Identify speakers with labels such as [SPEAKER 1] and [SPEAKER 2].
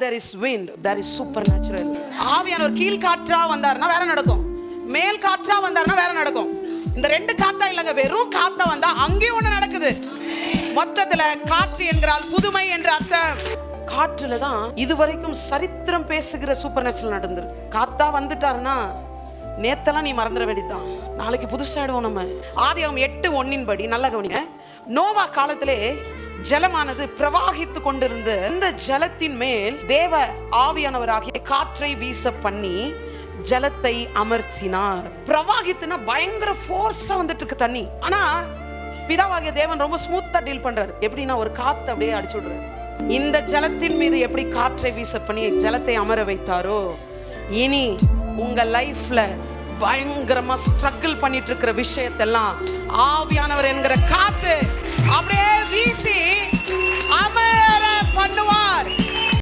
[SPEAKER 1] there is wind, there is supernatural. ஆவியானவர் கீழ் காற்றா வந்தாருன்னா வேற நடக்கும், மேல் காற்றா வந்தாருன்னா வேற நடக்கும். இந்த ரெண்டு காத்தா இல்லங்க, வெறும் காத்தா வந்தா அங்கேயும் ஒண்ணு நடக்குது. மொத்தத்துல காற்று என்கிறால் புதுமை என்ற அர்த்தம். காற்றுல தான் இதுவரைக்கும் சரித்திரம் பேசுகிற சூப்பர் நேச்சுரல் நடந்திருக்கு. காத்தா வந்துட்டாருன்னா நேத்தெல்லாம் நீ மறந்துட வேண்டியதான், நாளைக்கு புதுசாயிடுவோம் நம்ம. ஆதியாகமம் 8:1 படி நல்ல கவனிங்க. நோவா காலத்திலே ஜலமானது பிரவாகித்து கொண்டிருந்த இந்த ஜலத்தின் மேல் தேவ ஆவியானவராகிய காற்றை வீச பண்ணி ஜலத்தை அமர்த்தினார். பிரவாகித்துனா பயங்கர ஃபோர்ஸா வந்துட்டு இருக்கு தண்ணி. ஆனா பிதாவாகிய தேவன் ரொம்ப ஸ்மூத்தா டீல் பண்றாரு. எப்படின்னா ஒரு காத்து அப்படியே அடிச்சு விடுறாரு. இந்த ஜலத்தின் மீது எப்படி காற்றை வீச பண்ணி ஜலத்தை அமர வைத்தாரோ, இனி உங்க லைஃப்ல பயங்கரமா ஸ்ட்ரகிள் பண்ணிட்டு இருக்கிற விஷயத்தெல்லாம் ஆவியானவர் என்கிற காத்து அப்படியே வீசி அமர பண்ணுவார்.